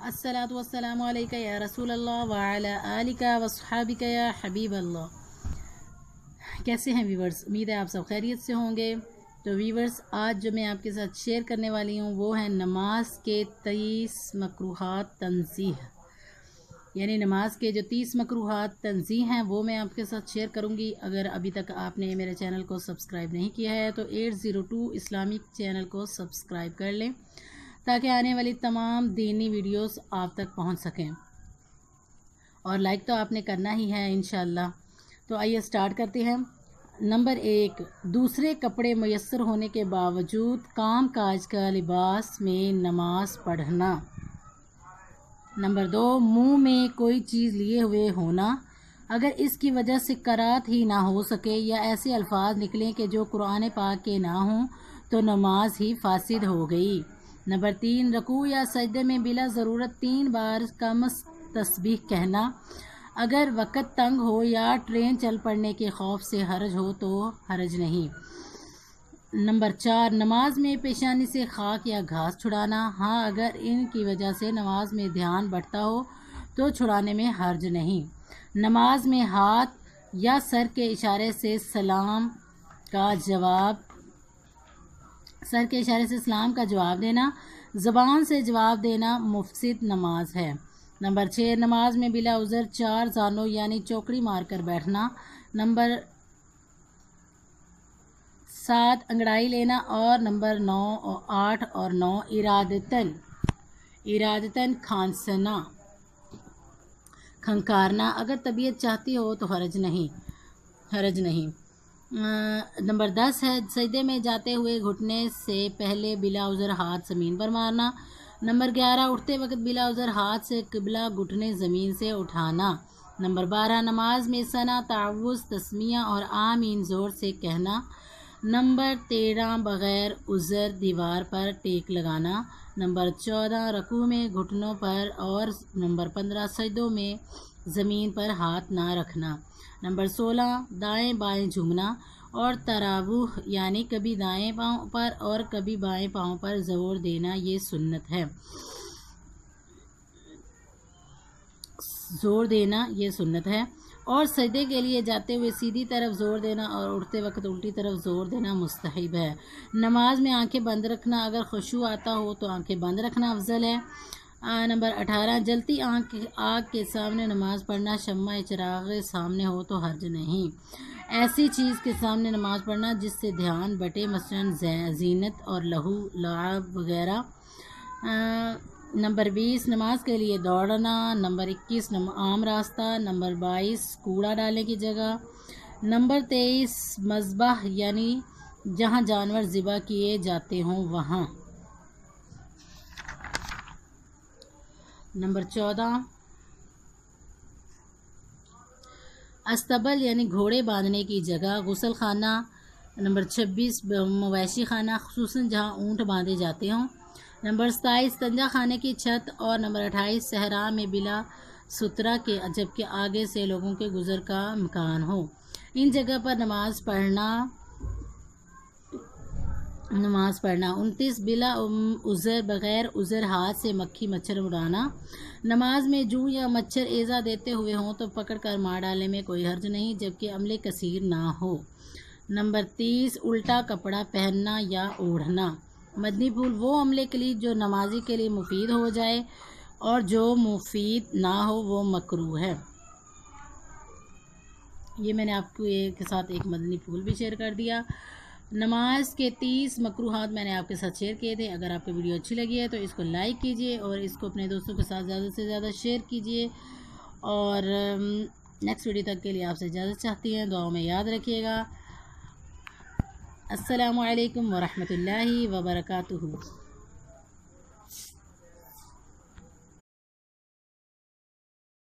अस्सलातु वस्सलामु अलैका या रसूल अल्लाह व अला आलिका व अस्हाबिका या हबीब अल्लाह। कैसे हैं व्यूवर्स, उम्मीद है आप सब खैरियत से होंगे। तो व्यूवर्स, आज जो मैं आपके साथ शेयर करने वाली हूँ वो है नमाज के 30 मकरूहात तंज़ीह, यानी नमाज के जो 30 मकरूहात तंज़ीह हैं वो मैं आपके साथ शेयर करूँगी। अगर अभी तक आपने मेरे चैनल को सब्सक्राइब नहीं किया है तो 802 इस्लामिक चैनल को सब्सक्राइब कर लें ताकि आने वाली तमाम दीनी वीडियोस आप तक पहुंच सकें, और लाइक तो आपने करना ही है इंशाअल्लाह। तो आइए स्टार्ट करते हैं। नंबर 1, दूसरे कपड़े मुयस्सर होने के बावजूद काम काज का लिबास में नमाज पढ़ना। नंबर 2, मुंह में कोई चीज़ लिए हुए होना। अगर इसकी वजह से करात ही ना हो सके या ऐसे अल्फाज निकलें कि जो कुरान पाक के ना हों तो नमाज ही फासिद हो गई। नंबर 3, रकू या सजदे में बिला ज़रूरत 3 बार कम तस्बीह कहना। अगर वक़्त तंग हो या ट्रेन चल पड़ने के खौफ से हरज हो तो हरज नहीं। नंबर 4, नमाज में पेशानी से खाक या घास छुड़ाना। हाँ, अगर इनकी वजह से नमाज में ध्यान बढ़ता हो तो छुड़ाने में हर्ज नहीं। नमाज में हाथ या सर के इशारे से सलाम का जवाब देना, ज़बान से जवाब देना मुफसिद नमाज है। नंबर 6, नमाज में बिला उज़र 4 जानों यानी चौकड़ी मारकर बैठना। नंबर 7, अंगड़ाई लेना। और नंबर 9 और 8 और 9, इरादतन खांसना, खंकारना। अगर तबीयत चाहती हो तो हरज नहीं। नंबर 10 है सजदे में जाते हुए घुटने से पहले बिला उज़र हाथ ज़मीन पर मारना। नंबर 11, उठते वक्त बिला उज़र हाथ से क़िबला घुटने ज़मीन से उठाना। नंबर 12, नमाज में सना, तावुज़, तस्मिया और आमीन ज़ोर से कहना। नंबर 13, बग़ैर उज़र दीवार पर टेक लगाना। नंबर 14, रकू में घुटनों पर। और नंबर 15, सजदों में ज़मीन पर हाथ ना रखना। नंबर 16, दाएं बाएं झूमना। और तरावुह यानी कभी दाएं पाँव पर और कभी बाएं पाँव पर ज़ोर देना, ये सुन्नत है। और सजदे के लिए जाते हुए सीधी तरफ ज़ोर देना और उठते वक्त उल्टी तरफ ज़ोर देना मुस्तहब है। नमाज में आंखें बंद रखना। अगर खुशू आता हो तो आंखें बंद रखना अफजल है। नंबर 18, जलती आग के सामने नमाज पढ़ना। शम्मा चिराग सामने हो तो हर्ज नहीं। ऐसी चीज़ के सामने नमाज पढ़ना जिससे ध्यान बटे, मसलन जीनत और लहू लाब वगैरह। नंबर 20, नमाज के लिए दौड़ना। नंबर 21, आम रास्ता। नंबर 22, कूड़ा डालने की जगह। नंबर 23, मज़बह यानी जहाँ जानवर ज़िबा किए जाते हों वहाँ। नंबर 14, अस्तबल यानी घोड़े बांधने की जगह, गुसल खाना। नंबर 26, मवेशी खाना, खुसूसन जहाँ ऊँट बांधे जाते हों। नंबर 27, तंजा खाने की छत। और नंबर 28, सहरा में बिला सुतरा के जबकि आगे से लोगों के गुजर का इम्कान हो, इन जगह पर नमाज पढ़ना। 29, बिला उज़र बग़ैर उज़र हाथ से मक्खी मच्छर उड़ाना। नमाज में जूं या मच्छर एज़ा देते हुए हों तो पकड़ कर मार डालने में कोई हर्ज नहीं, जबकि अमले कसीर ना हो। नंबर 30, उल्टा कपड़ा पहनना या ओढ़ना। मदनी फूल वो अमले के लिए जो नमाजी के लिए मुफीद हो जाए, और जो मुफीद ना हो वो मकरूह है। ये मैंने आपको एक साथ एक मदनी फूल भी शेयर कर दिया। नमाज के 30 मकरूहात मैंने आपके साथ शेयर किए थे। अगर आपको वीडियो अच्छी लगी है तो इसको लाइक कीजिए और इसको अपने दोस्तों के साथ ज़्यादा से ज़्यादा शेयर कीजिए। और नेक्स्ट वीडियो तक के लिए आपसे इजाज़त चाहती हैं, दुआओं में याद रखिएगा। अस्सलामु अलैकुम वरहमतुल्लाहि वबरकातुहू।